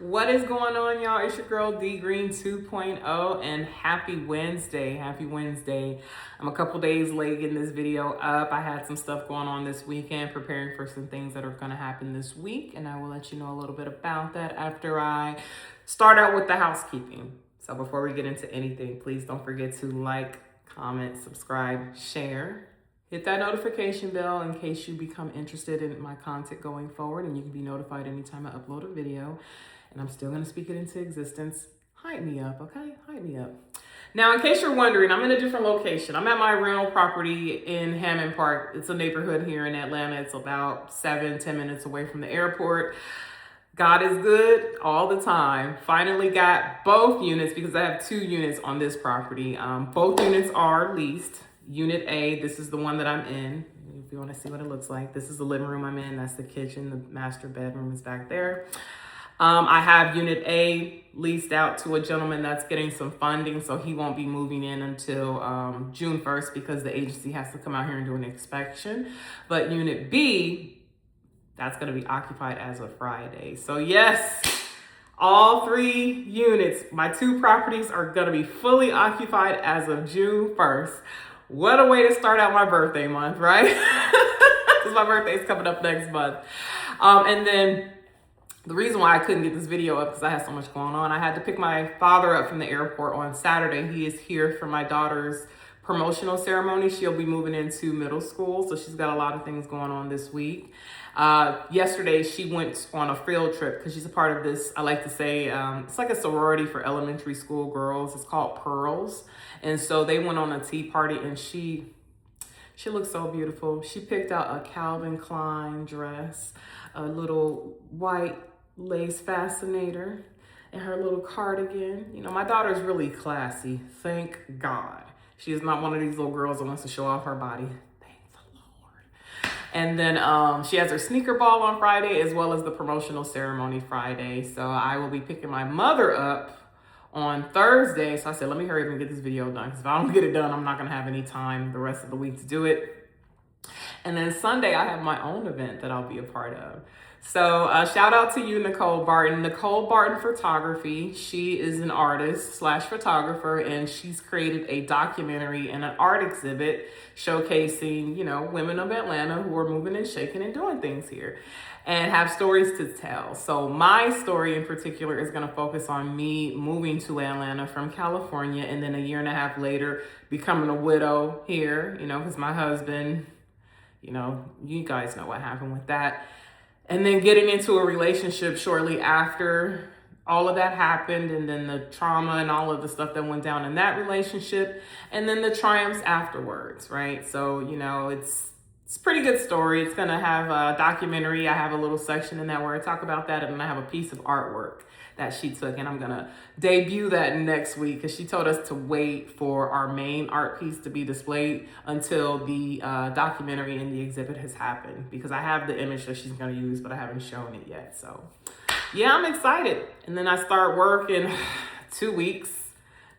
What is going on, y'all? It's your girl D Green 2.0 and happy Wednesday. Happy Wednesday. I'm a couple days late getting this video up. I had some stuff going on this weekend, preparing for some things that are going to happen this week, and I will let you know a little bit about that after I start out with the housekeeping. So before we get into anything, please don't forget to like, comment, subscribe, share. Hit that notification bell in case you become interested in my content going forward, and you can be notified anytime I upload a video. And I'm still going to speak it into existence. Hype me up, okay? Hype me up. Now, in case you're wondering, I'm in a different location. I'm at my rental property in Hammond Park. It's a neighborhood here in Atlanta. It's about 7-10 minutes away from the airport. God is good all the time. Finally got both units because I have 2 units on this property. Both units are leased. Unit A, this is the one that I'm in. If you want to see what it looks like, this is the living room I'm in. That's the kitchen. The master bedroom is back there. I have Unit A leased out to a gentleman that's getting some funding, so he won't be moving in until June 1st because the agency has to come out here and do an inspection. But Unit B, that's going to be occupied as of Friday. So yes, all 3 units, my 2 properties are going to be fully occupied as of June 1st. What a way to start out my birthday month, right? Because my birthday is coming up next month. And then the reason why I couldn't get this video up because I had so much going on, I had to pick my father up from the airport on Saturday. He is here for my daughter's promotional ceremony. She'll be moving into middle school, so she's got a lot of things going on this week. Yesterday, she went on a field trip because she's a part of this, I like to say, it's like a sorority for elementary school girls. It's called Pearls. And so they went on a tea party, and she looks so beautiful. She picked out a Calvin Klein dress, a little white lace fascinator, and her little cardigan. You know, my daughter's really classy. Thank God. She is not one of these little girls that wants to show off her body. Thank the Lord. And then she has her sneaker ball on Friday as well as the promotional ceremony Friday. So I will be picking my mother up on Thursday. So I said, let me hurry up and get this video done, because if I don't get it done, I'm not going to have any time the rest of the week to do it. And then Sunday, I have my own event that I'll be a part of. So shout out to you, Nicole Barton. Nicole Barton Photography. She is an artist / photographer, and she's created a documentary and an art exhibit showcasing, you know, women of Atlanta who are moving and shaking and doing things here and have stories to tell. So my story in particular is going to focus on me moving to Atlanta from California, and then a year and a half later becoming a widow here, you know, because my husband, you know, you guys know what happened with that. And then getting into a relationship shortly after all of that happened, and then the trauma and all of the stuff that went down in that relationship, and then the triumphs afterwards, right? So, you know, it's a pretty good story. It's gonna have a documentary. I have a little section in that where I talk about that, and then I have a piece of artwork that she took, and I'm gonna debut that next week because she told us to wait for our main art piece to be displayed until the documentary and the exhibit has happened, because I have the image that she's gonna use, but I haven't shown it yet. So yeah, I'm excited. And then I start work in 2 weeks,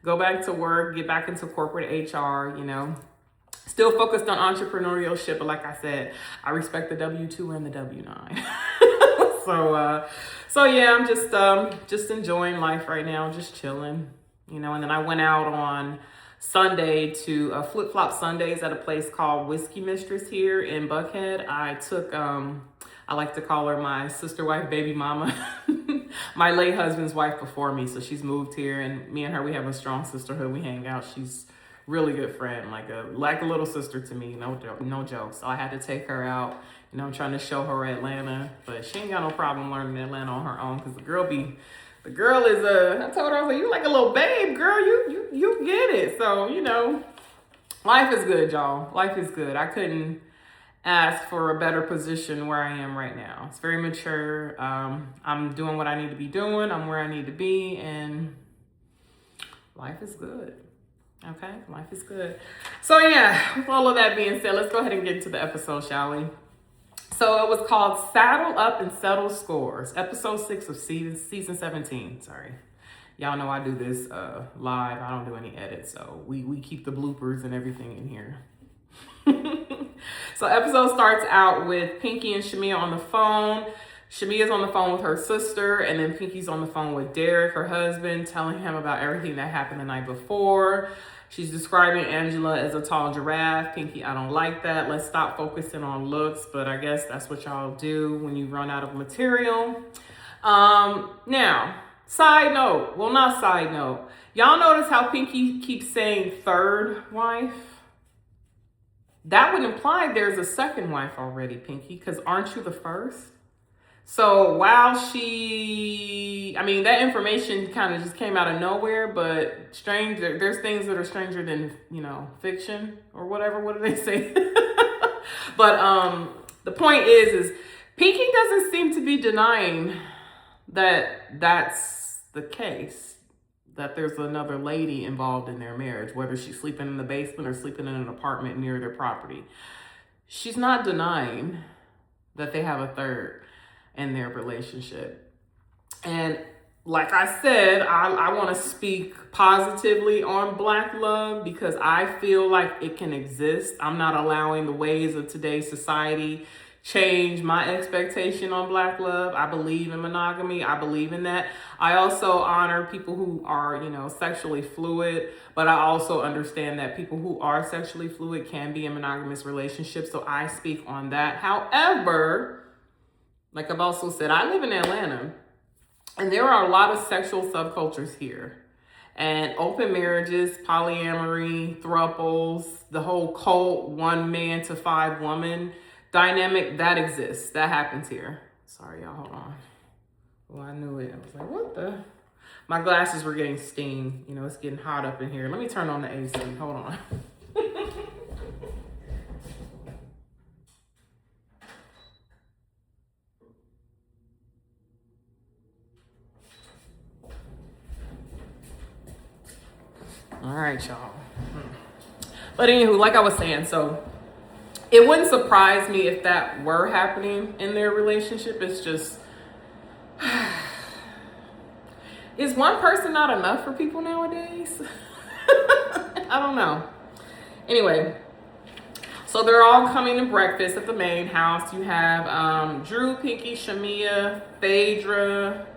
go back to work, get back into corporate HR, you know, still focused on entrepreneurship, but like I said, I respect the W-2 and the W-9. So yeah, I'm just enjoying life right now, just chilling, you know. And then I went out on Sunday to Flip Flop Sundays at a place called Whiskey Mistress here in Buckhead. I took, I like to call her my sister wife, baby mama, my late husband's wife before me. So she's moved here, and me and her, we have a strong sisterhood. We hang out. She's really good friend, like a little sister to me, no joke. So I had to take her out. You know, I'm trying to show her Atlanta, but she ain't got no problem learning Atlanta on her own, because the girl is I told her, I was like, you like a little babe, girl, you get it. So, you know, life is good, y'all. Life is good. I couldn't ask for a better position where I am right now. It's very mature. I'm doing what I need to be doing. I'm where I need to be, and life is good. Okay, life is good. So yeah, with all of that being said, let's go ahead and get into the episode, shall we? So it was called Saddle Up and Settle Scores, episode 6 of season 17. Sorry. Y'all know I do this live. I don't do any edits, so we keep the bloopers and everything in here. So episode starts out with Pinky and Shamia on the phone. Shamia's on the phone with her sister, and then Pinky's on the phone with Derek, her husband, telling him about everything that happened the night before. She's describing Angela as a tall giraffe. Pinky, I don't like that. Let's stop focusing on looks, but I guess that's what y'all do when you run out of material. Now, side note, well, not side note. Y'all notice how Pinky keeps saying third wife? That would imply there's a second wife already, Pinky, because aren't you the first? So while that information kind of just came out of nowhere, but there's things that are stranger than, fiction or whatever. What do they say? But the point is Pinky doesn't seem to be denying that that's the case, that there's another lady involved in their marriage, whether she's sleeping in the basement or sleeping in an apartment near their property. She's not denying that they have a third in their relationship. And like I said, I want to speak positively on Black love because I feel like it can exist. I'm not allowing the ways of today's society change my expectation on Black love. I believe in monogamy. I believe in that. I also honor people who are, sexually fluid, but I also understand that people who are sexually fluid can be in monogamous relationships. So I speak on that. However, like I've also said, I live in Atlanta, and there are a lot of sexual subcultures here. And open marriages, polyamory, thruples, the whole cult, 1 man to 5 woman dynamic, that exists. That happens here. Sorry, y'all, hold on. Well, I knew it. I was like, what the? My glasses were getting steam. It's getting hot up in here. Let me turn on the AC. Hold on. All right, y'all. But anywho, like I was saying, so it wouldn't surprise me if that were happening in their relationship. It's just, is one person not enough for people nowadays? I don't know. Anyway, so they're all coming to breakfast at the main house. You have Drew, Pinky, Shamia, Phaedra.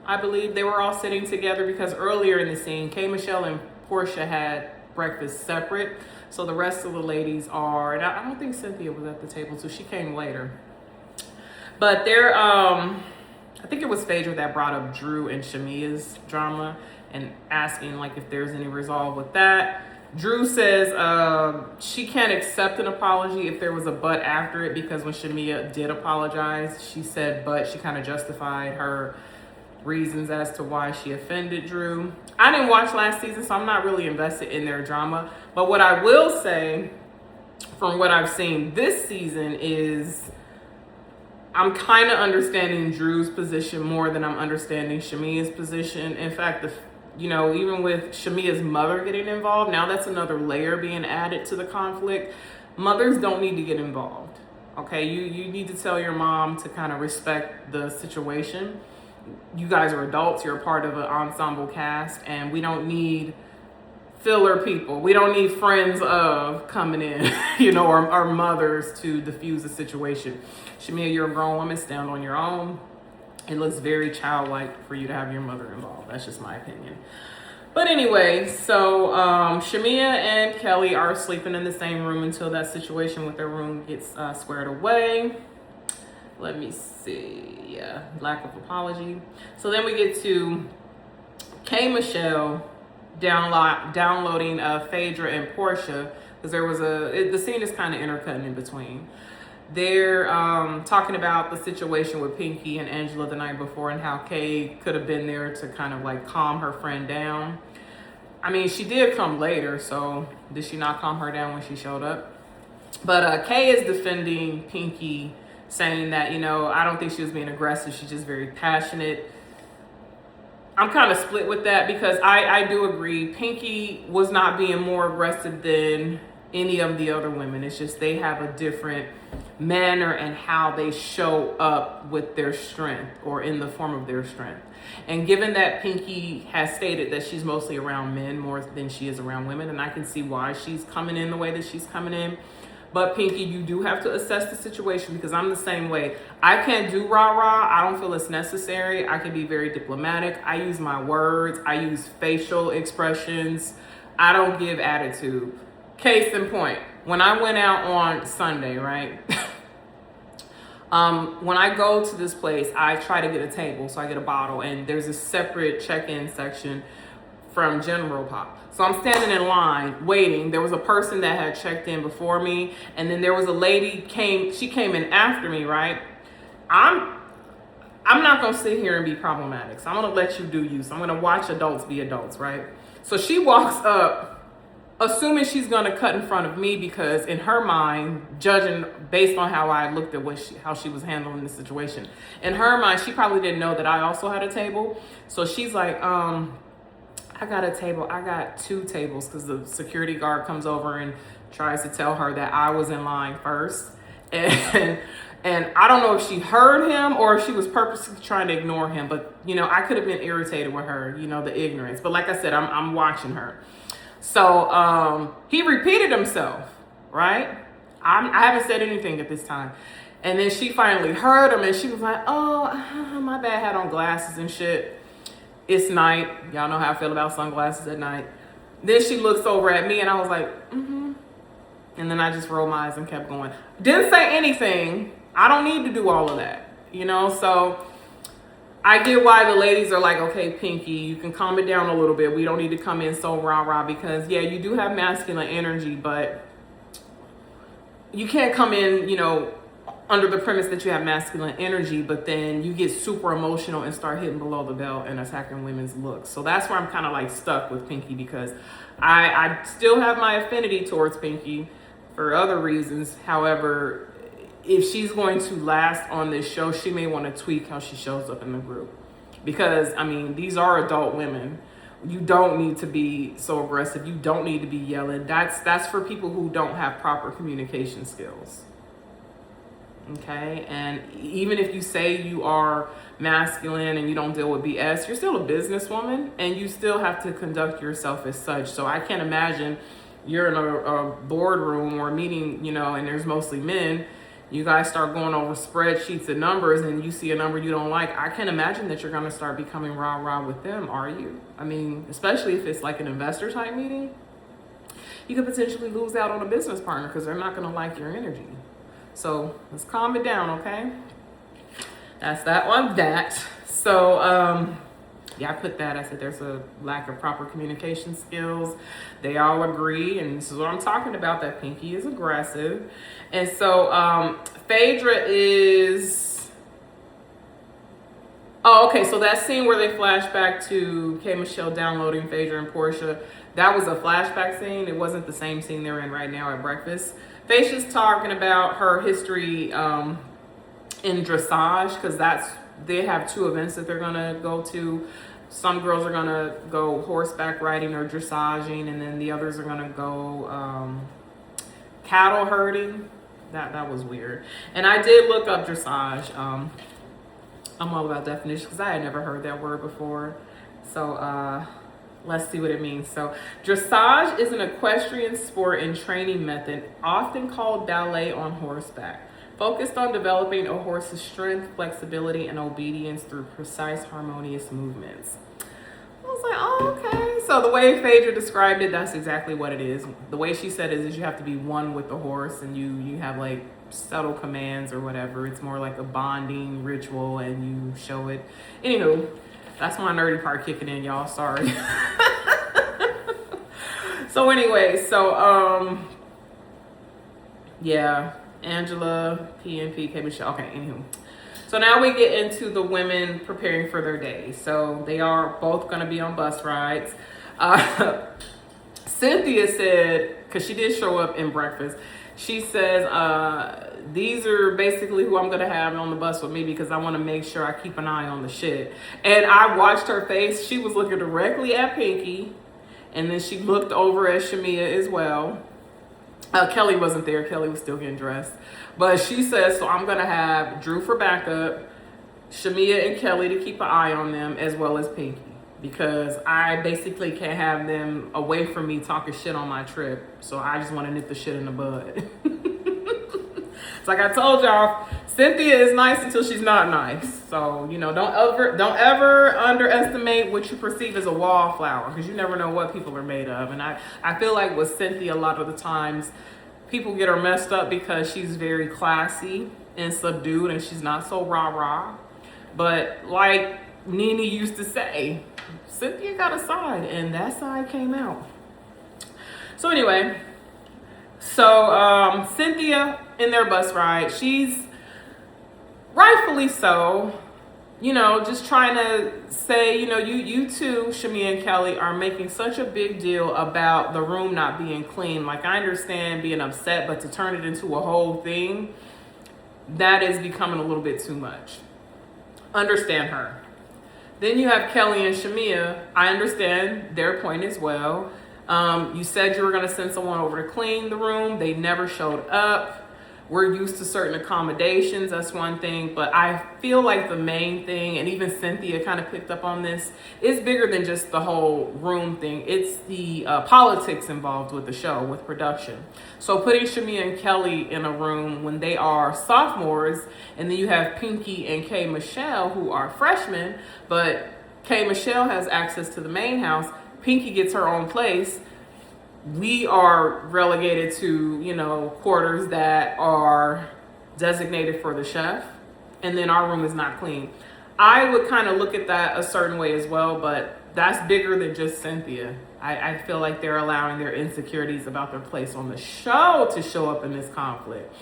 I believe they were all sitting together because earlier in the scene, K. Michelle and Portia had breakfast separate. So the rest of the ladies are, and I don't think Cynthia was at the table, so she came later. But they're, I think it was Phaedra that brought up Drew and Shamia's drama and asking like if there's any resolve with that. Drew says she can't accept an apology if there was a but after it, because when Shamia did apologize, she said but. She kind of justified her reasons as to why she offended Drew. I didn't watch last season, so I'm not really invested in their drama. But what I will say from what I've seen this season is I'm kind of understanding Drew's position more than I'm understanding Shamia's position. In fact, even with Shamia's mother getting involved, now that's another layer being added to the conflict. Mothers don't need to get involved. Okay, you need to tell your mom to kind of respect the situation. You guys are adults, you're a part of an ensemble cast, and we don't need filler people. We don't need friends of coming in, or mothers to diffuse the situation. Shamia, you're a grown woman, stand on your own. It looks very childlike for you to have your mother involved. That's just my opinion. But anyway, so Shamia and Kelly are sleeping in the same room until that situation with their room gets squared away. Let me see. Yeah, lack of apology. So then we get to K. Michelle downloading Phaedra and Portia, because there was the scene is kind of intercutting in between. They're talking about the situation with Pinky and Angela the night before and how Kay could have been there to kind of like calm her friend down. I mean, she did come later, so did she not calm her down when she showed up? But Kay is defending Pinky, saying that, I don't think she was being aggressive. She's just very passionate. I'm kind of split with that because I do agree Pinky was not being more aggressive than any of the other women. It's just they have a different manner and how they show up with their strength or in the form of their strength. And given that Pinky has stated that she's mostly around men more than she is around women, and I can see why she's coming in the way that she's coming in. But Pinky, you do have to assess the situation, because I'm the same way. I can't do rah-rah. I don't feel it's necessary. I can be very diplomatic. I use my words. I use facial expressions. I don't give attitude. Case in point, when I went out on Sunday, right? When I go to this place, I try to get a table. So I get a bottle, and there's a separate check-in section from General Pop. So I'm standing in line waiting. There was a person that had checked in before me, and then there was a lady she came in after me, right? I'm not gonna sit here and be problematic. So I'm gonna let you do you. So I'm gonna watch adults be adults, right? So she walks up assuming she's gonna cut in front of me, because in her mind, judging based on how I looked at how she was handling the situation, in her mind, she probably didn't know that I also had a table. So she's like, I got a table. I got 2 tables, because the security guard comes over and tries to tell her that I was in line first. And I don't know if she heard him or if she was purposely trying to ignore him. But, I could have been irritated with her, the ignorance. But like I said, I'm watching her. So he repeated himself, right? I haven't said anything at this time. And then she finally heard him, and she was like, oh, my bad, I had on glasses and shit. It's night. Y'all know how I feel about sunglasses at night. Then she looks over at me, and I was like, mm-hmm. And then I just rolled my eyes and kept going. Didn't say anything. I don't need to do all of that, So I get why the ladies are like, okay, Pinky, you can calm it down a little bit. We don't need to come in so rah-rah, because, yeah, you do have masculine energy, but you can't come in, under the premise that you have masculine energy, but then you get super emotional and start hitting below the belt and attacking women's looks. So that's where I'm kind of like stuck with Pinky, because I still have my affinity towards Pinky for other reasons. However, if she's going to last on this show, she may want to tweak how she shows up in the group, because these are adult women. You don't need to be so aggressive. You don't need to be yelling. That's for people who don't have proper communication skills. Okay, and even if you say you are masculine and you don't deal with BS, you're still a businesswoman, and you still have to conduct yourself as such. So I can't imagine you're in a boardroom or a meeting, and there's mostly men. You guys start going over spreadsheets and numbers, and you see a number you don't like. I can't imagine that you're going to start becoming rah-rah with them, are you? Especially if it's like an investor type meeting, you could potentially lose out on a business partner, because they're not going to like your energy. So let's calm it down, okay? That's that one. So, yeah, I put that. I said there's a lack of proper communication skills. They all agree, and this is what I'm talking about, that Pinky is aggressive. And so Phaedra is... Oh, okay, so that scene where they flash back to K. Michelle downloading Phaedra and Portia, that was a flashback scene. It wasn't the same scene they're in right now at breakfast. Phaedra's talking about her history in dressage, because they have 2 events that they're gonna go to. Some girls are gonna go horseback riding or dressaging, and then the others are gonna go cattle herding. That was weird. And I did look up dressage. I'm all about definitions, because I had never heard that word before. So let's see what it means. So dressage is an equestrian sport and training method, often called ballet on horseback, focused on developing a horse's strength, flexibility, and obedience through precise, harmonious movements. I was like, oh, okay. So the way Phaedra described it, that's exactly what it is. The way she said it is you have to be one with the horse, and you have like subtle commands or whatever. It's more like a bonding ritual, and you show it. Anywho, that's my nerdy part kicking in, y'all. Sorry. So anyway, yeah, Angela, PNP, K. Michelle. Okay, anywho. So now we get into the women preparing for their day. So they are both going to be on bus rides. Cynthia said, because she did show up in breakfast, she says, these are basically who I'm going to have on the bus with me, because I want to make sure I keep an eye on the shit. And I watched her face. She was looking directly at Pinky, and then she looked over at Shamia as well. Kelly wasn't there. Kelly was still getting dressed. But she says, so I'm going to have Drew for backup, Shamia and Kelly to keep an eye on them, as well as Pinky, because I basically can't have them away from me talking shit on my trip. So I just want to nip the shit in the bud. It's like I told y'all, Cynthia is nice until she's not nice. So, you know, don't ever underestimate what you perceive as a wallflower, because you never know what people are made of. And I feel like with Cynthia, a lot of the times people get her messed up because she's very classy and subdued and she's not so rah-rah. But like Nene used to say, Cynthia got a side, and that side came out. So anyway, so Cynthia in their bus ride, she's rightfully so, you know, just trying to say, you know, you two, Shamia and Kelly, are making such a big deal about the room not being clean. Like, I understand being upset, but to turn it into a whole thing, that is becoming a little bit too much. Understand her. Then you have Kelly and Shamia. I understand their point as well. You said you were going to send someone over to clean the room. They never showed up. We're used to certain accommodations. That's one thing. But I feel like the main thing, and even Cynthia kind of picked up on this, is bigger than just the whole room thing. It's the politics involved with the show, with production. So putting Shamia and Kelly in a room when they are sophomores, and then you have Pinky and K. Michelle, who are freshmen, but K. Michelle has access to the main house. Pinky gets her own place. We are relegated to, you know, quarters that are designated for the chef, and then our room is not clean. I would kind of look at that a certain way as well, but that's bigger than just Cynthia. I feel like they're allowing their insecurities about their place on the show to show up in this conflict.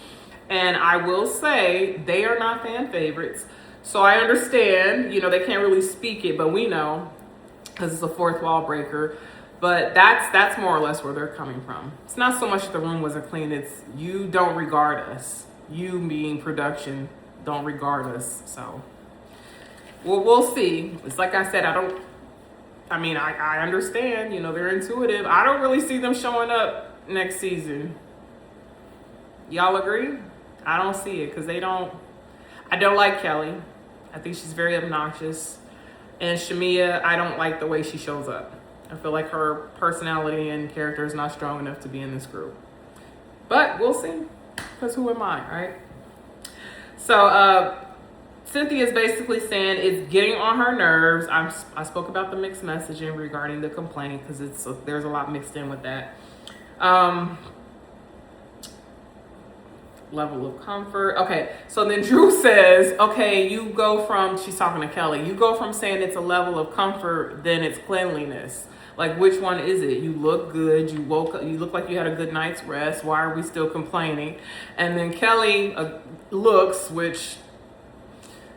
And I will say, they are not fan favorites. So I understand, you know, they can't really speak it, but we know, because it's a fourth wall breaker. But that's more or less where they're coming from. It's not so much that the room wasn't clean, it's you don't regard us. You being production don't regard us. So we'll see. It's like I said, I understand, you know, they're intuitive. I don't really see them showing up next season. Y'all agree? I don't see it, because I don't like Kelly. I think she's very obnoxious. And Shamia, I don't like the way she shows up. I feel like her personality and character is not strong enough to be in this group. But we'll see, because who am I, right? So Cynthia is basically saying it's getting on her nerves. I spoke about the mixed messaging regarding the complaint, because there's a lot mixed in with that. Level of comfort. Okay, so then Drew says, okay, you go from, she's talking to Kelly, you go from saying it's a level of comfort, then it's cleanliness. Like, which one is it? You look good, you woke up, you look like you had a good night's rest, why are we still complaining? And then Kelly looks, which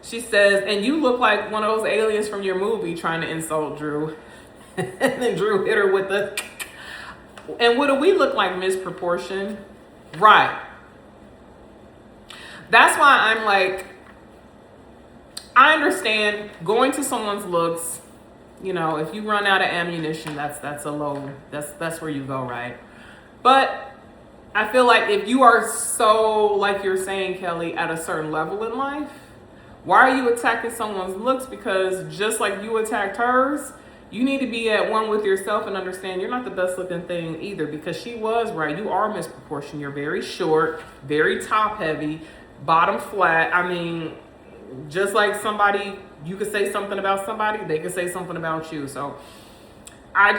she says, and you look like one of those aliens from your movie, trying to insult Drew. And then Drew hit her with the, and what do we look like, misproportion? Right. That's why I'm like, I understand going to someone's looks, you know, if you run out of ammunition, that's a low, that's where you go, right? But I feel like if you are so, like you're saying, Kelly, at a certain level in life, why are you attacking someone's looks? Because just like you attacked hers, you need to be at one with yourself and understand you're not the best looking thing either, because she was right. You are misproportioned. You're very short, very top heavy, bottom flat. I mean, just like somebody, you could say something about somebody, they could say something about you. So I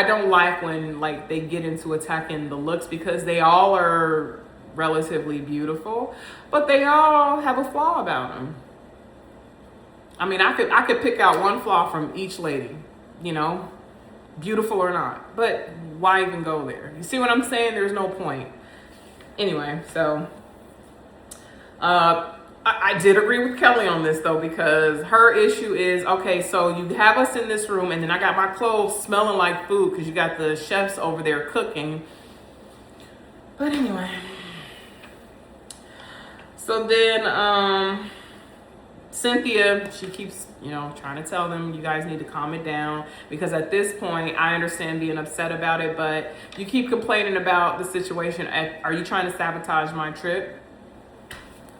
don't like when like they get into attacking the looks, because they all are relatively beautiful, but they all have a flaw about them. I mean, I could pick out one flaw from each lady, you know, beautiful or not, but why even go there? You see what I'm saying? There's no point. Anyway, so I did agree with Kelly on this though, because her issue is, okay, so you have us in this room and then I got my clothes smelling like food because you got the chefs over there cooking. But anyway, so then Cynthia, she keeps, you know, trying to tell them, you guys need to calm it down, because at this point, I understand being upset about it, but you keep complaining about the situation. Are you trying to sabotage my trip?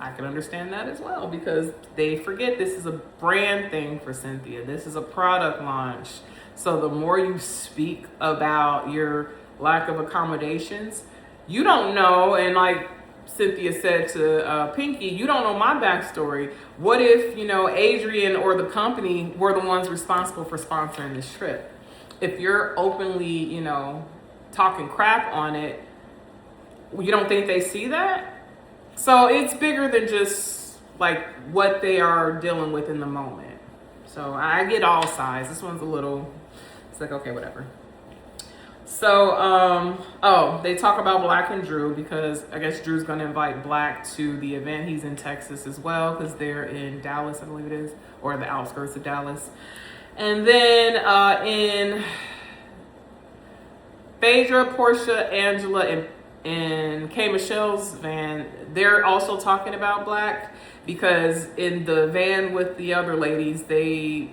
I can understand that as well, because they forget this is a brand thing for Cynthia. This is a product launch. So the more you speak about your lack of accommodations, you don't know, and like Cynthia said to Pinky, you don't know my backstory. What if, Adrian or the company were the ones responsible for sponsoring this trip? If you're openly, talking crap on it, you don't think they see that? So it's bigger than just like what they are dealing with in the moment. So I get all sides. This one's a little, it's like, okay, whatever. So, they talk about Black and Drew because I guess Drew's going to invite Black to the event. He's in Texas as well because they're in Dallas, I believe it is, or the outskirts of Dallas. And then in Phaedra, Portia, Angela, and K. Michelle's van, they're also talking about Black because in the van with the other ladies, Drew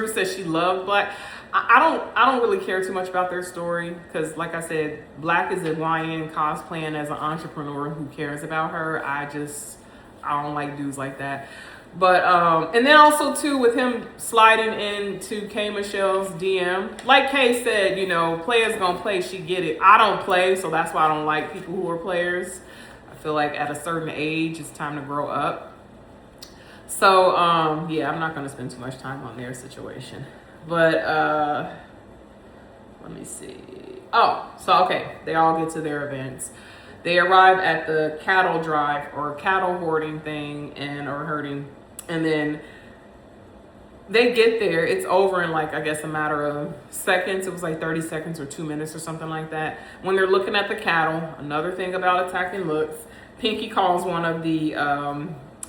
says she loved Black. I don't really care too much about their story because, like I said, Black is a YN cosplaying as an entrepreneur who cares about her. I don't like dudes like that. But and then also too with him sliding into K. Michelle's DM, like Kay said, players gonna play. She get it. I don't play, so that's why I don't like people who are players. I feel like at a certain age, it's time to grow up. So yeah, I'm not gonna spend too much time on their situation. But let me see. Okay, they all get to their events. They arrive at the cattle drive or cattle hoarding thing or herding, and then they get there. It's over in like, I guess, a matter of seconds. It was like 30 seconds or 2 minutes or something like that. When they're looking at the cattle, another thing about attacking looks, Pinky calls one of the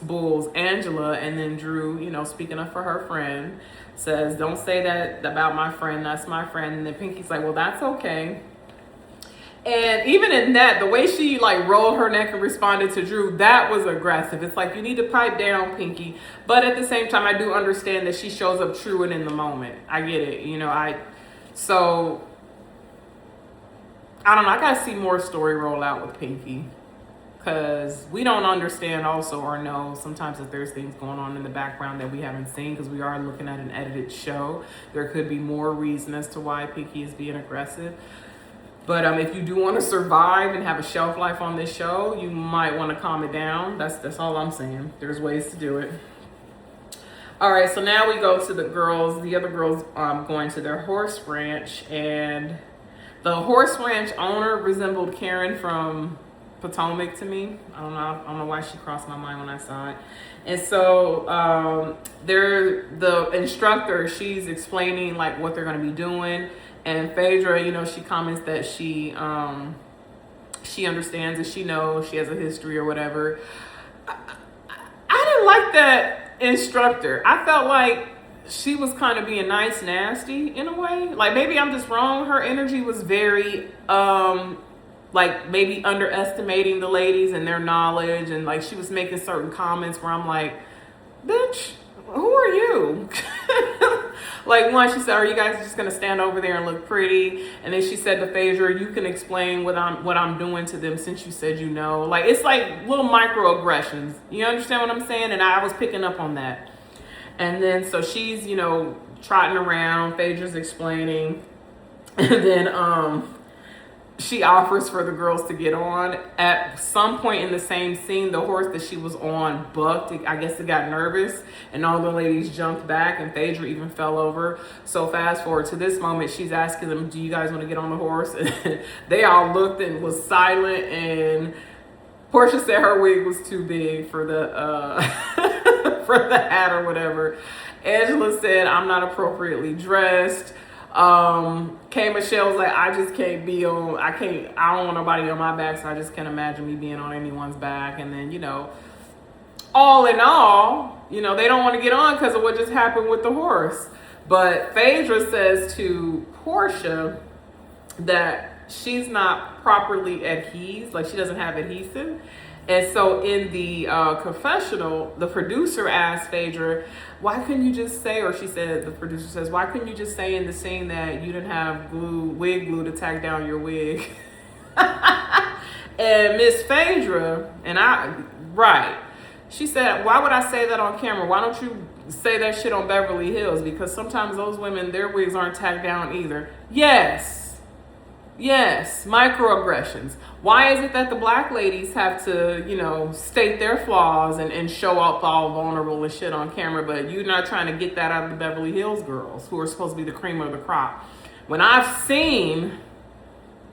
bulls Angela, and then Drew, speaking up for her friend, says, don't say that about my friend, that's my friend. And then Pinky's like, well, that's okay. And even in that, the way she like rolled her neck and responded to Drew, that was aggressive. It's like, you need to pipe down, Pinky. But at the same time, I do understand that she shows up true and in the moment. I get it. So I don't know. I got to see more story roll out with Pinky. Because we don't understand also or know sometimes that there's things going on in the background that we haven't seen because we are looking at an edited show. There could be more reason as to why Pinky is being aggressive. But if you do want to survive and have a shelf life on this show, you might want to calm it down. That's all I'm saying. There's ways to do it. All right, so now we go to the other girls going to their horse ranch. And the horse ranch owner resembled Karen from Potomac to me. I don't know why she crossed my mind when I saw it. And so the instructor, she's explaining like what they're going to be doing. And Phaedra, she comments that she understands and she knows she has a history or whatever. I didn't like that instructor. I felt like she was kind of being nice, nasty in a way. Like maybe I'm just wrong. Her energy was very like maybe underestimating the ladies and their knowledge, and like she was making certain comments where I'm like, bitch, who are you? Like one, she said, are you guys just gonna stand over there and look pretty? And then she said to Phaedra, you can explain what I'm doing to them since you said you know. Like it's like little microaggressions. You understand what I'm saying? And I was picking up on that. And then so she's, trotting around, Phaedra's explaining, and then she offers for the girls to get on. At some point in the same scene, the horse that she was on bucked. I guess it got nervous, and all the ladies jumped back, and Phaedra even fell over. So fast forward to this moment, she's asking them, do you guys want to get on the horse? And they all looked and was silent, and Portia said her wig was too big for the for the hat or whatever. Angela said, I'm not appropriately dressed. K. Michelle was like, I just can't be on, I don't want nobody on my back, so I just can't imagine me being on anyone's back. And then, all in all, they don't want to get on because of what just happened with the horse. But Phaedra says to Portia that she's not properly adhesed, like she doesn't have adhesive. And so in the confessional, the producer asked Phaedra, why couldn't you just say, or she said, the producer says, why couldn't you just say in the scene that you didn't have wig glue to tack down your wig? And Miss Phaedra, she said, why would I say that on camera? Why don't you say that shit on Beverly Hills? Because sometimes those women, their wigs aren't tacked down either. Yes, Yes, microaggressions. Why is it that the black ladies have to, state their flaws and show up all vulnerable and shit on camera, but you're not trying to get that out of the Beverly Hills girls who are supposed to be the cream of the crop? When I've seen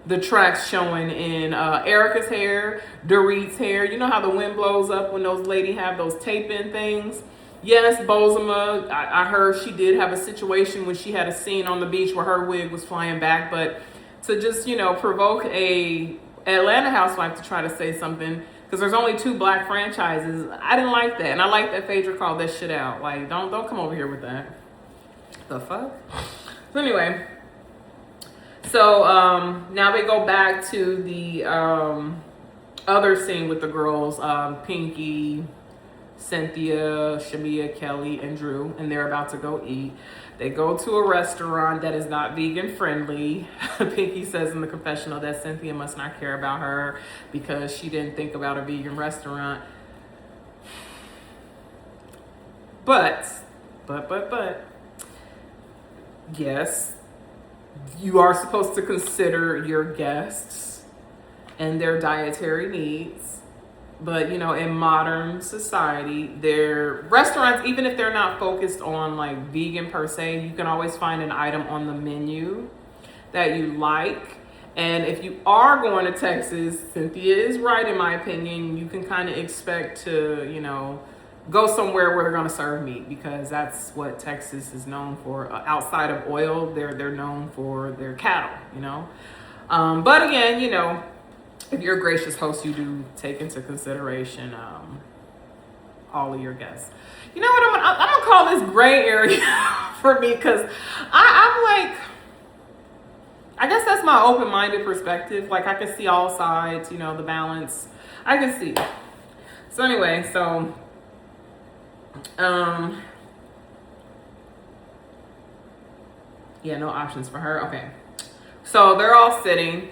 the tracks showing in Erica's hair, Dorit's hair, you know how the wind blows up when those ladies have those tape-in things? Yes, Bozema, I heard she did have a situation when she had a scene on the beach where her wig was flying back, but to just, provoke a Atlanta housewife to try to say something, because there's only 2 black franchises, I didn't like that. And I like that Phaedra called that shit out. Like, don't come over here with that. The fuck? So anyway, so now they go back to the other scene with the girls, Pinky, Cynthia, Shamia, Kelly, and Drew, and they're about to go eat. They go to a restaurant that is not vegan friendly. Pinky says in the confessional that Cynthia must not care about her because she didn't think about a vegan restaurant. But, yes, you are supposed to consider your guests and their dietary needs. But, in modern society, their restaurants, even if they're not focused on like vegan per se, you can always find an item on the menu that you like. And if you are going to Texas, Cynthia is right, in my opinion, you can kind of expect to, go somewhere where they're going to serve meat, because that's what Texas is known for. Outside of oil, they're known for their cattle, But again, if you're a gracious host, you do take into consideration all of your guests. You know what? I'm gonna call this gray area for me, because I'm like, I guess that's my open-minded perspective. Like, I can see all sides, the balance. I can see. So anyway, yeah, no options for her. Okay, so they're all sitting.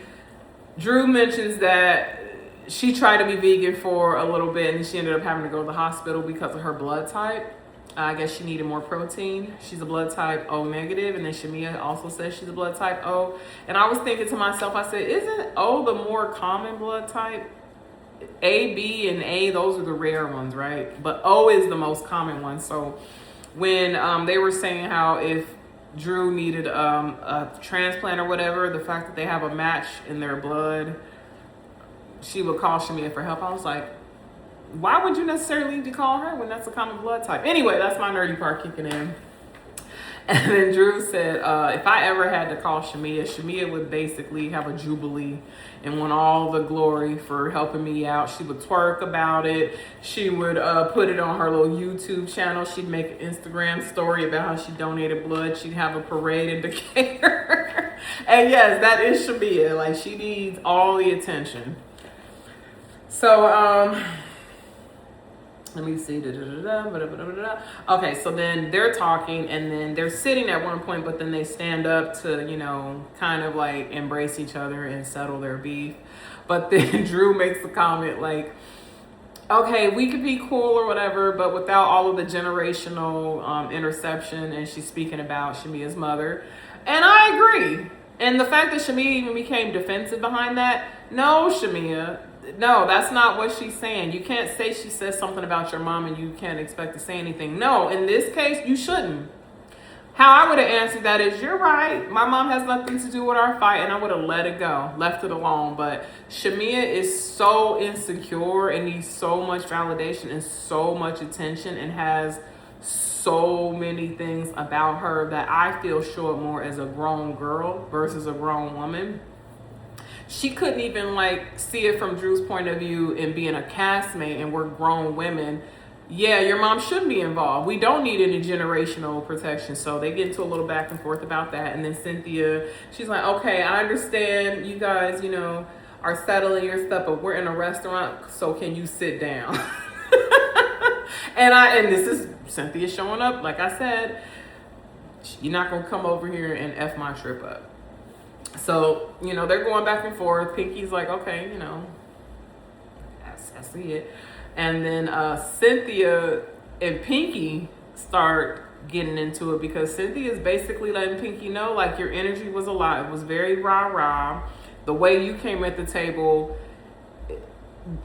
Drew mentions that she tried to be vegan for a little bit and she ended up having to go to the hospital because of her blood type. I guess she needed more protein. She's a blood type O negative, and then Shamia also says she's a blood type O. And I was thinking to myself, I said, isn't O the more common blood type? A, B, and A, those are the rare ones, right? But O is the most common one. So when they were saying how if Drew needed a transplant or whatever, the fact that they have a match in their blood, she would call Shamia for help. I was like, why would you necessarily need to call her when that's a common blood type? Anyway, that's my nerdy part kicking in. And then Drew said, if I ever had to call Shamia would basically have a jubilee and want all the glory for helping me out. She would twerk about it. She would put it on her little YouTube channel. She'd make an Instagram story about how she donated blood. She'd have a parade in Decatur. And yes, that is Shamia. Like, she needs all the attention. So, let me see. Okay, so then they're talking, and then they're sitting at one point, but then they stand up to, kind of like embrace each other and settle their beef. But then Drew makes a comment like, okay, we could be cool or whatever, but without all of the generational interception. And she's speaking about Shamia's mother. And I agree. And the fact that Shamia even became defensive behind that, no, Shamia. No, that's not what she's saying. You can't say she says something about your mom and you can't expect to say anything. No, in this case, you shouldn't. How I would have answered that is, you're right. My mom has nothing to do with our fight, and I would have let it go, left it alone. But Shamia is so insecure and needs so much validation and so much attention and has so many things about her that I feel show up more as a grown girl versus a grown woman. She couldn't even see it from Drew's point of view in being a castmate, and we're grown women. Yeah, your mom shouldn't be involved. We don't need any generational protection. So they get into a little back and forth about that. And then Cynthia, she's like, okay, I understand you guys, are settling your stuff, but we're in a restaurant, so can you sit down? and this is Cynthia showing up. Like I said, you're not going to come over here and F my trip up. So, they're going back and forth. Pinky's like, okay, I see it. And then Cynthia and Pinky start getting into it because Cynthia is basically letting Pinky know, your energy was a lot. It was very rah-rah. the way you came at the table,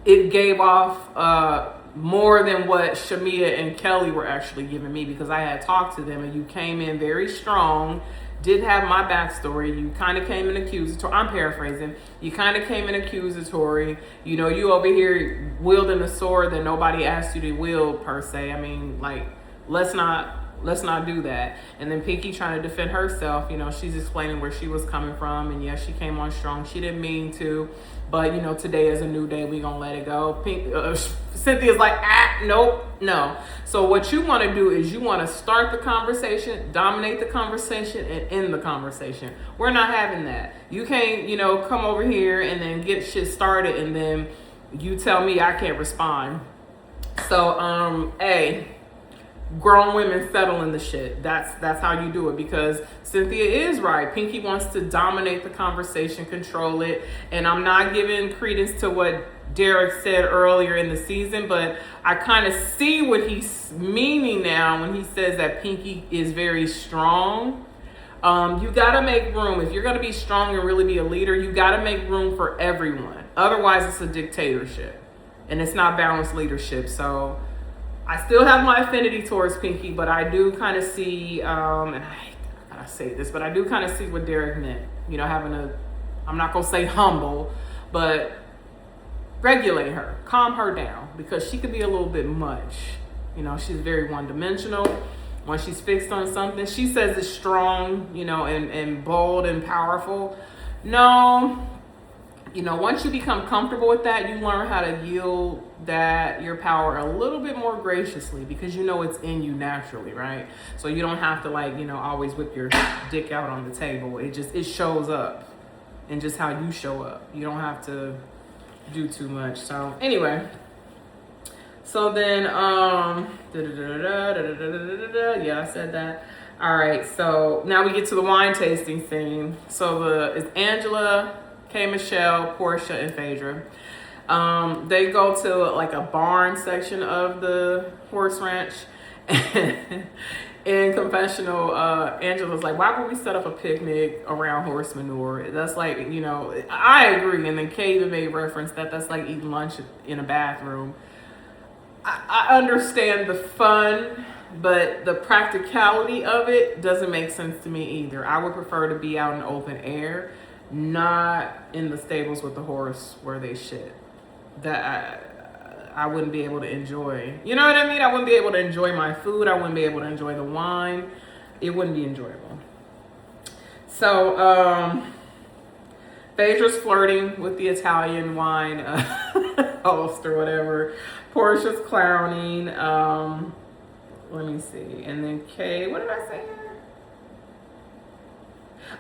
it gave off more than what Shamia and Kelly were actually giving me, because I had talked to them and you came in very strong, did have my backstory. You kind of came in accusatory. I'm paraphrasing. You kind of came in accusatory. You know, you over here wielding a sword that nobody asked you to wield per se. I mean, like, let's not do that. And then Pinky trying to defend herself, you know, she's explaining where she was coming from, and yes, she came on strong. She didn't mean to, but you know, today is a new day. We gonna let it go. Cynthia's like, nope, no. So what you want to do is you want to start the conversation, dominate the conversation, and end the conversation. We're not having that. You can't, you know, come over here and then get shit started, and then you tell me I can't respond. So, grown women settling the shit. That's how you do it, because Cynthia is right. Pinky wants to dominate the conversation, control it, and I'm not giving credence to what Derek said earlier in the season, but I kind of see what he's meaning now when he says that Pinky is very strong. You gotta make room. If you're gonna be strong and really be a leader, you gotta make room for everyone. Otherwise, it's a dictatorship, and it's not balanced leadership. So I still have my affinity towards Pinky, but I do kind of see, and I gotta say this, but I do kind of see what Derek meant. You know, I'm not gonna say humble, but regulate her, calm her down, because she could be a little bit much. You know, she's very one-dimensional. When she's fixed on something, she says it's strong, you know, and bold and powerful. No, you know, once you become comfortable with that, you learn how to yield that your power a little bit more graciously, because you know it's in you naturally, right? So you don't have to, like, you know, always whip your dick out on the table. It shows up, and just how you show up. You don't have to do too much. So anyway, so then yeah, I said that. All right, so now we get to the wine tasting scene. So it's Angela, K. Michelle, Portia, and Phaedra. They go to like a barn section of the horse ranch. In confessional, Angela's like, why would we set up a picnic around horse manure? That's like, you know, I agree. And then Kay even made reference that that's like eating lunch in a bathroom. I understand the fun, but the practicality of it doesn't make sense to me either. I would prefer to be out in the open air, not in the stables with the horse where they shit. That I wouldn't be able to enjoy. You know what I mean? I wouldn't be able to enjoy my food. I wouldn't be able to enjoy the wine. It wouldn't be enjoyable. So, Phaedra's flirting with the Italian wine host or whatever. Portia's clowning. Let me see. And then Kay, what did I say here?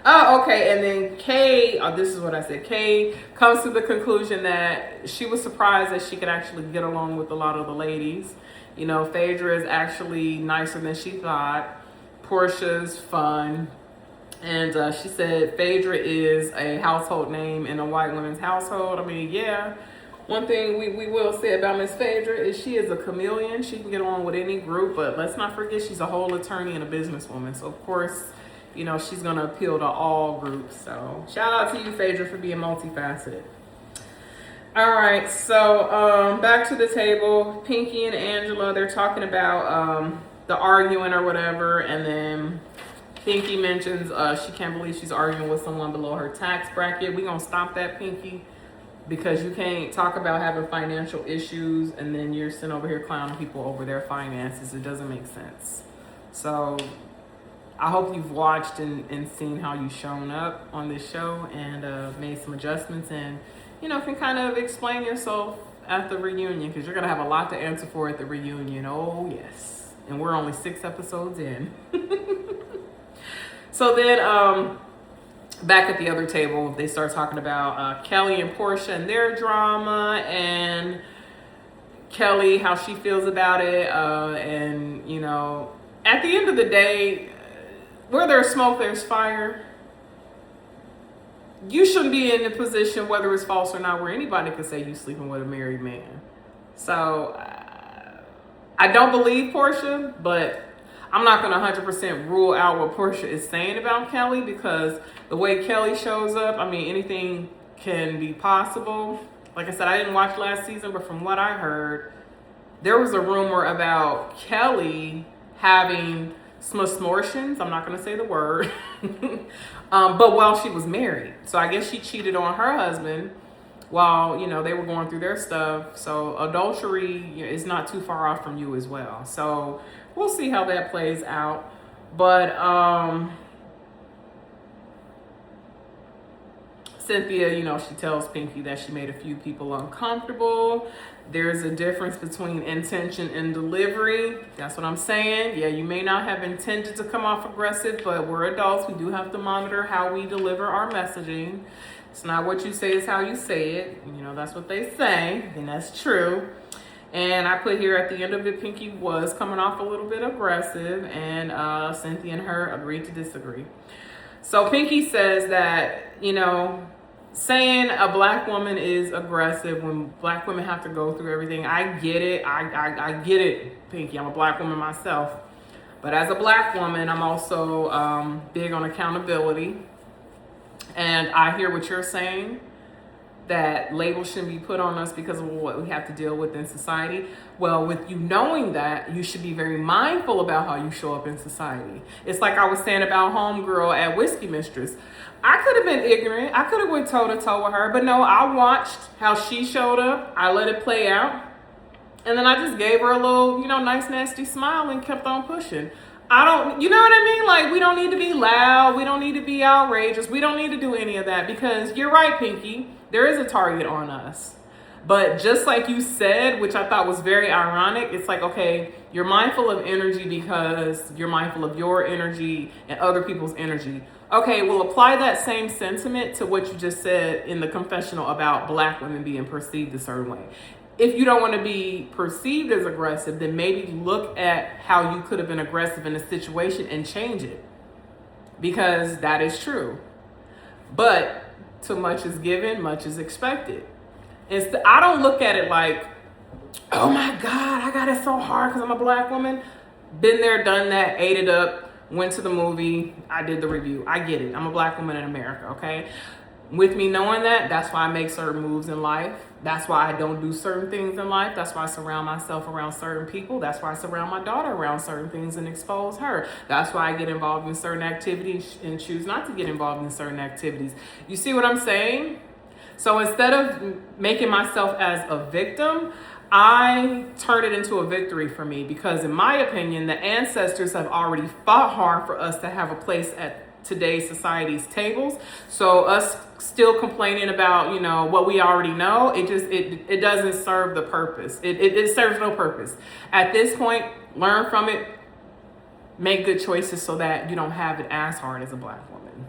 Oh, okay. And then Kay, this is what I said. Kay comes to the conclusion that she was surprised that she could actually get along with a lot of the ladies. You know, Phaedra is actually nicer than she thought. Portia's fun. And she said Phaedra is a household name in a white woman's household. I mean, yeah. One thing we will say about Miss Phaedra is she is a chameleon. She can get along with any group, but let's not forget she's a whole attorney and a businesswoman. So, of course, you know, she's going to appeal to all groups. So shout out to you, Phaedra, for being multifaceted. All right. So back to the table. Pinky and Angela, they're talking about the arguing or whatever. And then Pinky mentions she can't believe she's arguing with someone below her tax bracket. We're going to stop that, Pinky, because you can't talk about having financial issues and then you're sitting over here clowning people over their finances. It doesn't make sense. So I hope you've watched and seen how you've shown up on this show and made some adjustments and, you know, can kind of explain yourself at the reunion, because you're going to have a lot to answer for at the reunion. Oh, yes. And we're only 6 episodes in. So then back at the other table, they start talking about Kelly and Portia and their drama, and Kelly, how she feels about it. And, you know, at the end of the day, where there's smoke, there's fire. You shouldn't be in a position, whether it's false or not, where anybody could say you sleeping with a married man. So I don't believe Portia, but I'm not going to 100% rule out what Portia is saying about Kelly, because the way Kelly shows up, I mean, anything can be possible. Like I said, I didn't watch last season, but from what I heard, there was a rumor about Kelly having smortions. I'm not going to say the word. But while she was married. So I guess she cheated on her husband while, you know, they were going through their stuff. So adultery is not too far off from you as well. So we'll see how that plays out. But Cynthia, you know, she tells Pinky that she made a few people uncomfortable. There's a difference between intention and delivery. That's what I'm saying. Yeah, you may not have intended to come off aggressive, but we're adults. We do have to monitor how we deliver our messaging. It's not what you say, it's how you say it. You know, that's what they say, and that's true. And I put here at the end of it, Pinky was coming off a little bit aggressive, and Cynthia and her agreed to disagree. So Pinky says that, you know, saying a black woman is aggressive when black women have to go through everything, I get it. I get it, Pinky. I'm a black woman myself. But as a black woman, I'm also big on accountability. And I hear what you're saying, that labels shouldn't be put on us because of what we have to deal with in society. Well, with you knowing that, you should be very mindful about how you show up in society. It's like I was saying about homegirl at Whiskey Mistress. I could have been ignorant. I could have went toe to toe with her, but no, I watched how she showed up. I let it play out. And then I just gave her a little, you know, nice, nasty smile and kept on pushing. You know what I mean? Like, we don't need to be loud. We don't need to be outrageous. We don't need to do any of that, because you're right, Pinky. There is a target on us. But just like you said, which I thought was very ironic, it's like, okay, you're mindful of energy because you're mindful of your energy and other people's energy. Okay, well, apply that same sentiment to what you just said in the confessional about black women being perceived a certain way. If you don't want to be perceived as aggressive, then maybe look at how you could have been aggressive in a situation and change it, because that is true. But too much is given, much is expected. I don't look at it like, oh my God, I got it so hard because I'm a black woman. Been there, done that, ate it up, went to the movie, I did the review. I get it. I'm a black woman in America, okay? With me knowing that, that's why I make certain moves in life. That's why I don't do certain things in life. That's why I surround myself around certain people. That's why I surround my daughter around certain things and expose her. That's why I get involved in certain activities and choose not to get involved in certain activities. You see what I'm saying? So instead of making myself as a victim, I turn it into a victory for me, because in my opinion, the ancestors have already fought hard for us to have a place at today's society's tables. So us still complaining about, you know, what we already know, it doesn't serve the purpose. It serves no purpose. At this point, learn from it, make good choices so that you don't have it as hard as a black woman.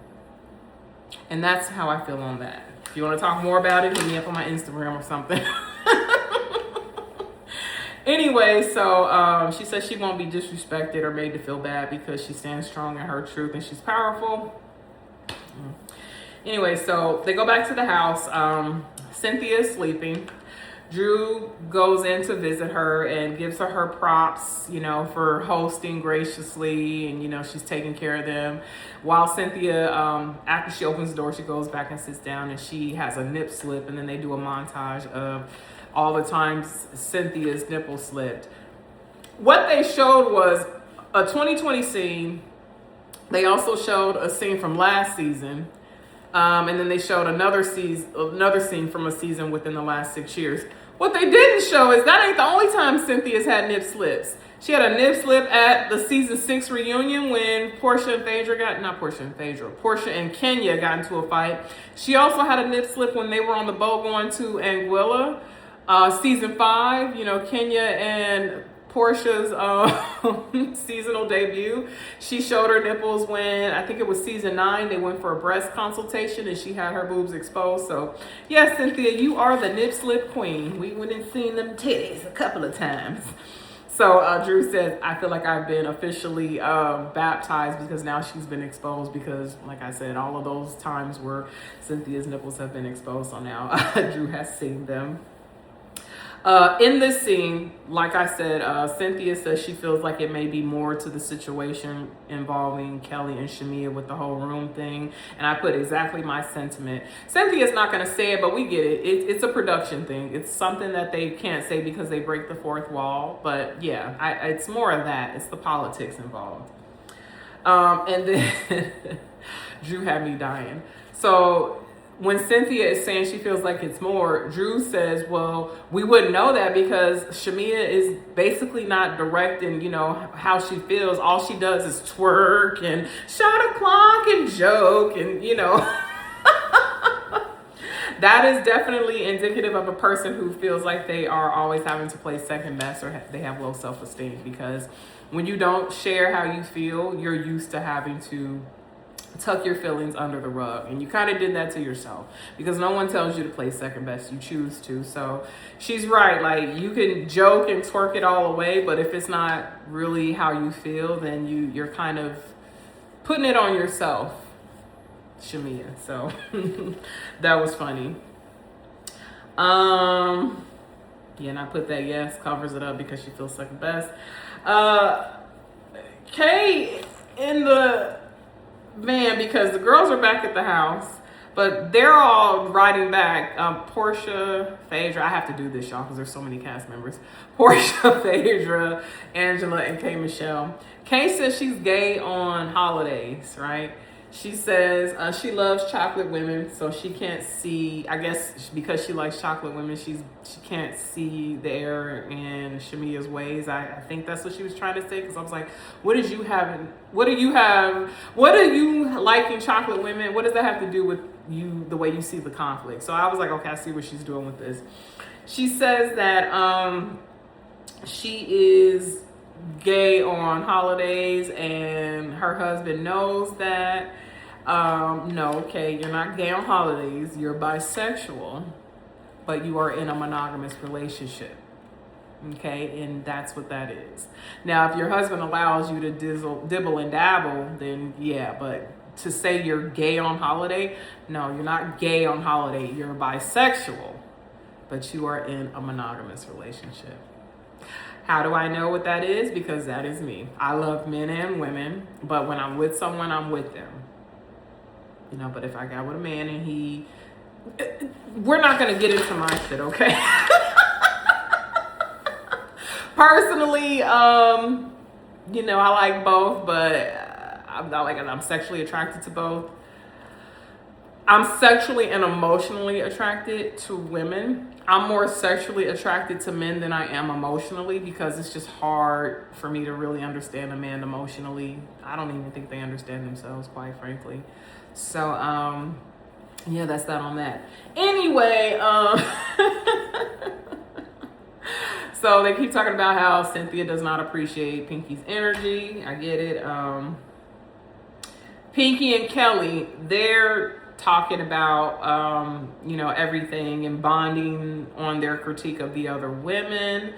And that's how I feel on that. If you want to talk more about it, hit me up on my Instagram or something. Anyway, so she says she won't be disrespected or made to feel bad because she stands strong in her truth and she's powerful. Anyway, so they go back to the house. Cynthia is sleeping. Drew goes in to visit her and gives her props, you know, for hosting graciously, and, you know, she's taking care of them. While Cynthia, after she opens the door, she goes back and sits down and she has a nip slip, and then they do a montage of all the times Cynthia's nipple slipped. What they showed was a 2020 scene. They also showed a scene from last season. And then they showed another scene from a season within the last 6 years. What they didn't show is that ain't the only time Cynthia's had nip slips. She had a nip slip at the season 6 reunion when Portia and Kenya got into a fight. She also had a nip slip when they were on the boat going to Anguilla. Season 5, you know, Kenya and Portia's seasonal debut. She showed her nipples when, I think it was season 9, they went for a breast consultation and she had her boobs exposed. So yes, Cynthia, you are the nip slip queen. We went and seen them titties a couple of times. So Drew says, I feel like I've been officially baptized because now she's been exposed, because like I said, all of those times where Cynthia's nipples have been exposed, so now Drew has seen them. In this scene, like I said, Cynthia says she feels like it may be more to the situation involving Kelly and Shamia with the whole room thing. And I put exactly my sentiment. Cynthia's not going to say it, but we get it. It's a production thing. It's something that they can't say because they break the fourth wall. But yeah, it's more of that. It's the politics involved. And then Drew had me dying. So when Cynthia is saying she feels like it's more, Drew says, well, we wouldn't know that because Shamia is basically not directing, how she feels. All she does is twerk and shot a clock and joke and, That is definitely indicative of a person who feels like they are always having to play second best or they have low self-esteem, because when you don't share how you feel, you're used to having to tuck your feelings under the rug, and you kind of did that to yourself because no one tells you to play second best. You choose to. So she's right. Like, you can joke and twerk it all away, but if it's not really how you feel, then you're kind of putting it on yourself, Shamia. So that was funny. Yeah, and I put that yes covers it up because she feels second best. Kay in the van, because the girls are back at the house, but they're all riding back. Portia, Phaedra, I have to do this, y'all, because there's so many cast members. Portia, Phaedra, Angela, and Kay Michelle. Kay says she's gay on holidays, right? She says she loves chocolate women, so she can't see, I guess because she likes chocolate women, she can't see the error in Shamia's ways. I think that's what she was trying to say, because I was like, what do you liking chocolate women? What does that have to do with you, the way you see the conflict? So I was like, okay, I see what she's doing with this. She says that she is gay on holidays and her husband knows that. No, okay, you're not gay on holidays, you're bisexual, but you are in a monogamous relationship. Okay, and that's what that is. Now, if your husband allows you to dibble and dabble, then yeah, but to say you're gay on holiday, no, you're not gay on holiday, you're bisexual, but you are in a monogamous relationship. How do I know what that is? Because that is me. I love men and women, but when I'm with someone, I'm with them. But if I got with a man and we're not going to get into my shit, okay? Personally, I like both, but I'm sexually attracted to both. I'm sexually and emotionally attracted to women. I'm more sexually attracted to men than I am emotionally, because it's just hard for me to really understand a man emotionally. I don't even think they understand themselves, quite frankly. So, yeah, that's that on that. Anyway, so they keep talking about how Cynthia does not appreciate Pinky's energy. I get it. Pinky and Kelly, they're talking about, everything and bonding on their critique of the other women.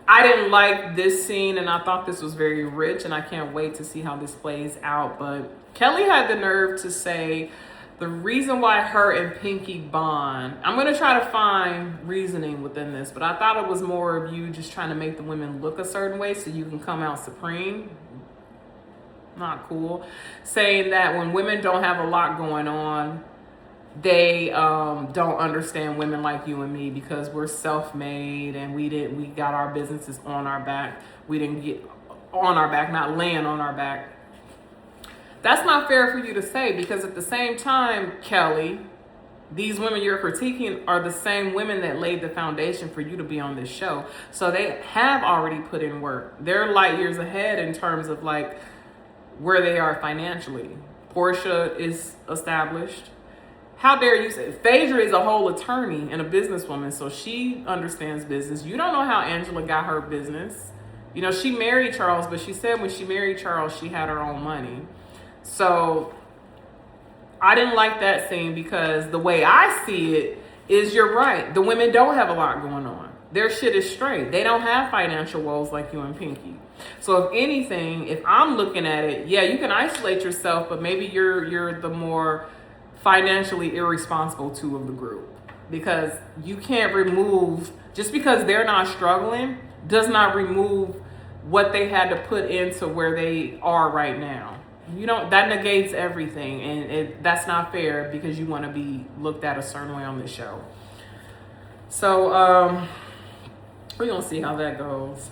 I didn't like this scene, and I thought this was very rich, and I can't wait to see how this plays out. But Kelly had the nerve to say the reason why her and Pinky bond, I'm going to try to find reasoning within this, but I thought it was more of you just trying to make the women look a certain way so you can come out supreme. Not cool. Saying that when women don't have a lot going on, they don't understand women like you and me because we're self-made and we got our businesses on our back. We didn't get on our back, not laying on our back. That's not fair for you to say, because at the same time, Kelly, these women you're critiquing are the same women that laid the foundation for you to be on this show. So they have already put in work. They're light years ahead in terms of like where they are financially. Portia is established. How dare you say? Phaedra is a whole attorney and a businesswoman, so she understands business. You don't know how Angela got her business. She married Charles, but she said when she married Charles, she had her own money. So I didn't like that scene, because the way I see it is, you're right. The women don't have a lot going on. Their shit is straight. They don't have financial woes like you and Pinky. So if anything, if I'm looking at it, yeah, you can isolate yourself, but maybe you're the more financially irresponsible two of the group, because you can't remove Just because they're not struggling does not remove what they had to put into where they are right now. You don't, that negates everything, and that's not fair because you want to be looked at a certain way on this show. So we're gonna see how that goes.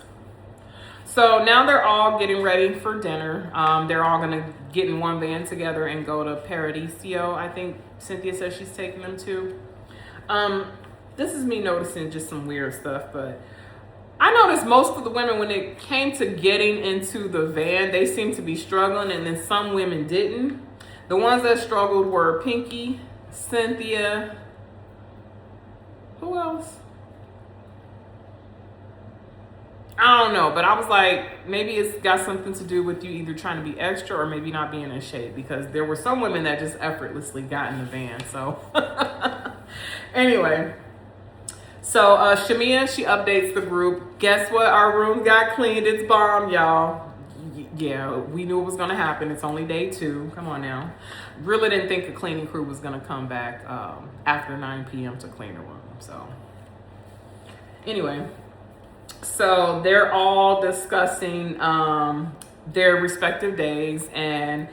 So now they're all getting ready for dinner. They're all gonna get in one van together and go to Paradiso. I think Cynthia says she's taking them to. This is me noticing just some weird stuff, but I noticed most of the women, when it came to getting into the van, they seemed to be struggling, and then some women didn't. The ones that struggled were Pinky, Cynthia, who else? I don't know, but I was like, maybe it's got something to do with you either trying to be extra or maybe not being in shape, because there were some women that just effortlessly got in the van. So anyway, so Shamia, she updates the group. Guess what? Our room got cleaned. It's bomb, y'all. Yeah, we knew it was going to happen. It's only day 2. Come on now. Really didn't think a cleaning crew was going to come back after 9 p.m. to clean the room. So anyway, so they're all discussing their respective days, and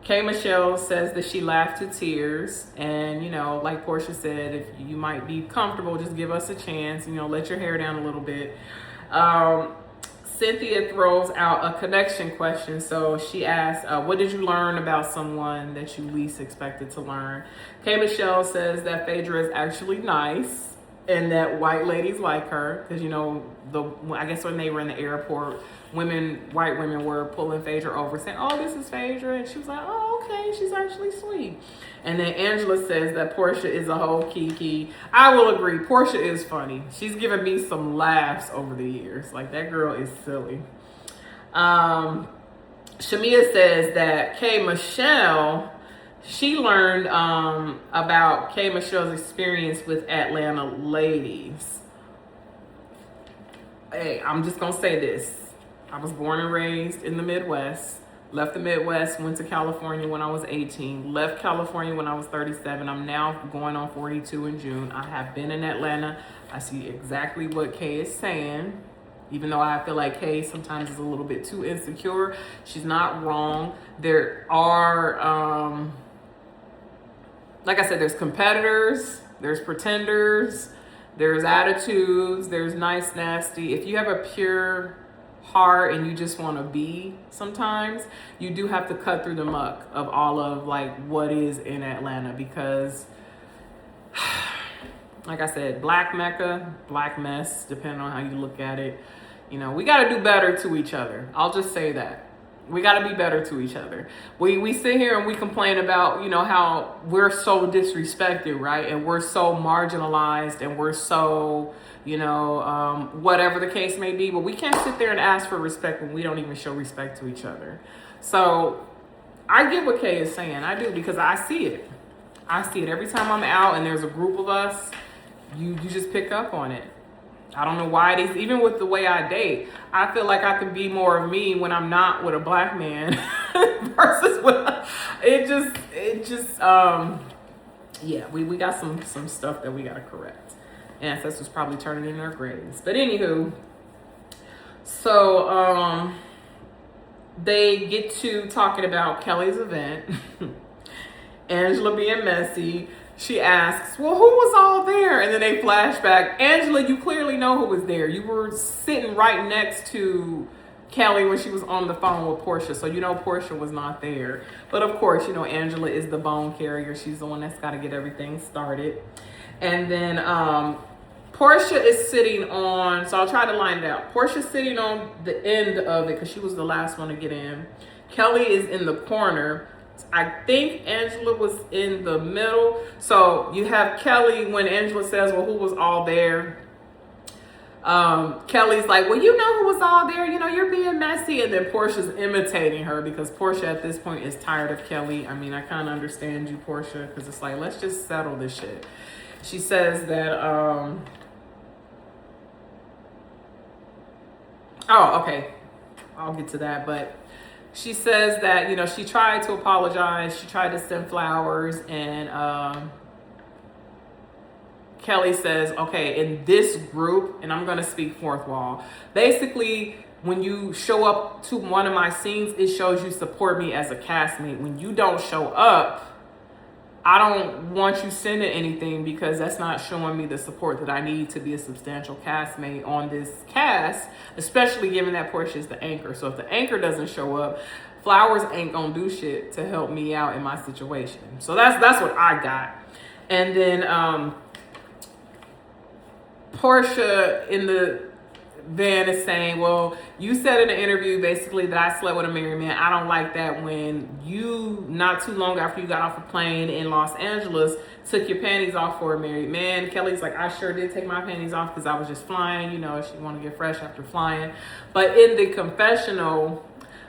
K. Michelle says that she laughed to tears, and, you know, like Portia said, if you might be comfortable, just give us a chance, you know, let your hair down a little bit. Cynthia throws out a connection question. So she asks, what did you learn about someone that you least expected to learn? K. Michelle says that Phaedra is actually nice and that white ladies like her, because, you know, I guess when they were in the airport, white women were pulling Phaedra over saying, oh, this is Phaedra, and she was like, oh, okay, she's actually sweet. And then Angela says that Portia is a whole kiki. I will agree, Portia is funny. She's given me some laughs over the years. Like, that girl is silly. Shamia says that K. Michelle, she learned about K. Michelle's experience with Atlanta ladies. Hey, I'm just gonna say this. I was born and raised in the Midwest, left the Midwest, went to California when I was 18, left California when I was 37. I'm now going on 42 in June. I have been in Atlanta. I see exactly what Kay is saying. Even though I feel like Kay sometimes is a little bit too insecure, she's not wrong. There are, like I said, there's competitors, there's pretenders, there's attitudes, there's nice, nasty. If you have a pure heart and you just want to be, sometimes you do have to cut through the muck of all of like what is in Atlanta, because like I said, black Mecca, black mess, depending on how you look at it. You know, we got to do better to each other. I'll just say that. We got to be better to each other. We sit here and we complain about, you know, how we're so disrespected, right? And we're so marginalized, and we're so, you know, whatever the case may be. But we can't sit there and ask for respect when we don't even show respect to each other. So I get what Kay is saying. I do, because I see it. I see it every time I'm out and there's a group of us. You just pick up on it. I don't know why it is. Even with the way I date, I feel like I can be more of me when I'm not with a black man versus when yeah, we got some stuff that we got to correct. Ancestors probably turning in their graves. But anywho, so they get to talking about Kelly's event. Angela being messy. She asks, well, who was all there? And then they flash back. Angela, you clearly know who was there. You were sitting right next to Kelly when she was on the phone with Portia. So you know Portia was not there. But of course, you know, Angela is the bone carrier. She's the one that's got to get everything started. And then Portia is sitting on, so I'll try to line it out. Portia's sitting on the end of it because she was the last one to get in. Kelly is in the corner. I think Angela was in the middle. So you have Kelly when Angela says, well, who was all there? Kelly's like, well, you know who was all there. You know, you're being messy. And then Portia's imitating her because Portia at this point is tired of Kelly. I mean, I kind of understand you, Portia, because it's like, let's just settle this shit. She says that, oh, okay. I'll get to that. But she says that, you know, she tried to apologize. She tried to send flowers, and Kelly says, okay, in this group, and I'm going to speak fourth wall, basically, when you show up to one of my scenes, it shows you support me as a castmate. When you don't show up, I don't want you sending anything because that's not showing me the support that I need to be a substantial castmate on this cast, especially given that Portia is the anchor. So if the anchor doesn't show up, Flowers ain't gonna do shit to help me out in my situation. So that's what I got. And then Portia in the van is saying, well, you said in an interview basically that I slept with a married man. I don't like that when you, not too long after you got off a plane in Los Angeles, took your panties off for a married man. Kelly's like, I sure did take my panties off because I was just flying. You know, she wanted to get fresh after flying. But in the confessional,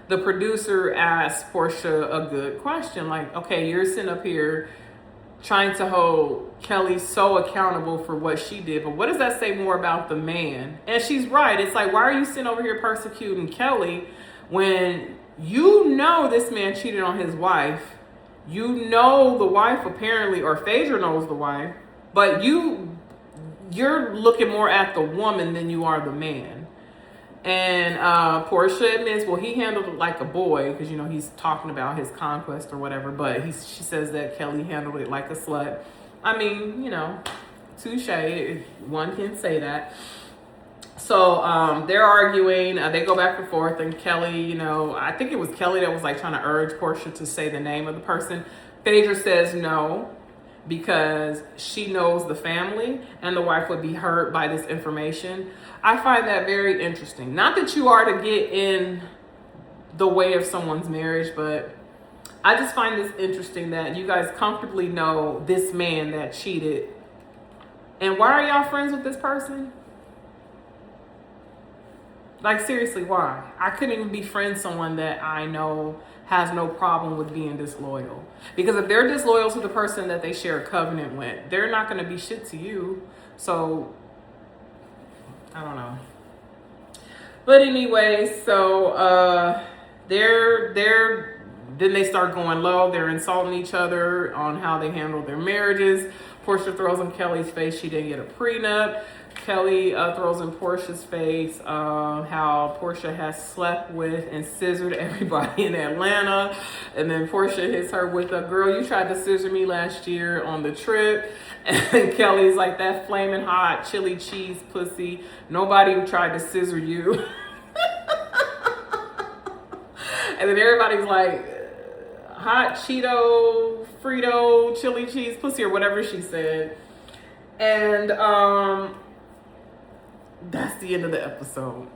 the producer asked Portia a good question. Like, okay, you're sitting up here trying to hold Kelly so accountable for what she did, but what does that say more about the man? And she's right. It's like, why are you sitting over here persecuting Kelly when you know this man cheated on his wife? You know the wife apparently, or Phaedra knows the wife, but you're looking more at the woman than you are the man. And Portia admits, well, he handled it like a boy because, you know, he's talking about his conquest or whatever. But she says that Kelly handled it like a slut. I mean, you know, touche. One can say that. So they're arguing. They go back and forth. And Kelly, you know, I think it was Kelly that was like trying to urge Portia to say the name of the person. Phaedra says no, because she knows the family and the wife would be hurt by this information. I find that very interesting. Not that you are to get in the way of someone's marriage, but I just find this interesting that you guys comfortably know this man that cheated. And why are y'all friends with this person? Like, seriously, why? I couldn't even befriend someone that I know has no problem with being disloyal. Because if they're disloyal to the person that they share a covenant with, they're not going to be shit to you. So, I don't know. But anyway, so then they start going low. They're insulting each other on how they handle their marriages. Portia throws in Kelly's face she didn't get a prenup. Kelly throws in Portia's face how Portia has slept with and scissored everybody in Atlanta. And then Portia hits her with a, girl, you tried to scissor me last year on the trip. And Kelly's like, that flaming hot chili cheese pussy. Nobody tried to scissor you. And then everybody's like, hot Cheeto, Frito, chili cheese pussy, or whatever she said. And that's the end of the episode.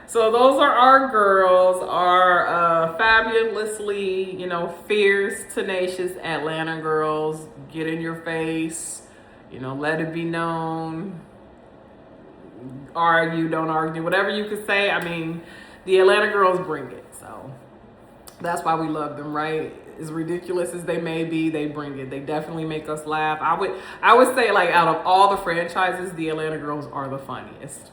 So those are our girls, our fabulously, you know, fierce, tenacious Atlanta girls. Get in your face, you know, let it be known. Argue, don't argue, whatever you could say. I mean, the Atlanta girls bring it. So that's why we love them, right? As ridiculous as they may be, they bring it. They definitely make us laugh. I would say, like, out of all the franchises, the Atlanta girls are the funniest.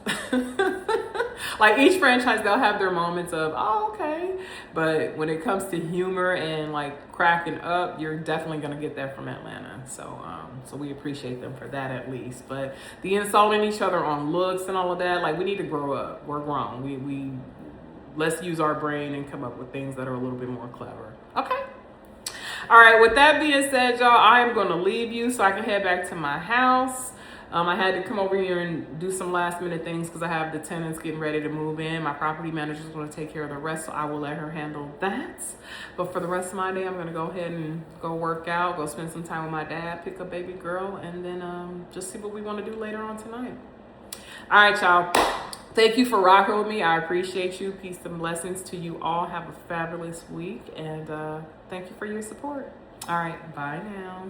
Like, each franchise, they'll have their moments of, oh, okay. But when it comes to humor and, like, cracking up, you're definitely going to get that from Atlanta. So we appreciate them for that at least. But the insulting each other on looks and all of that, like, we need to grow up. We're grown. Let's use our brain and come up with things that are a little bit more clever. Okay? All right, with that being said, y'all, I am going to leave you so I can head back to my house. I had to come over here and do some last minute things because I have the tenants getting ready to move in. My property manager is going to take care of the rest, so I will let her handle that. But for the rest of my day, I'm going to go ahead and go work out, go spend some time with my dad, pick up baby girl, and then just see what we want to do later on tonight. All right, y'all. Thank you for rocking with me. I appreciate you. Peace and blessings to you all. Have a fabulous week, and thank you for your support. All right, bye now.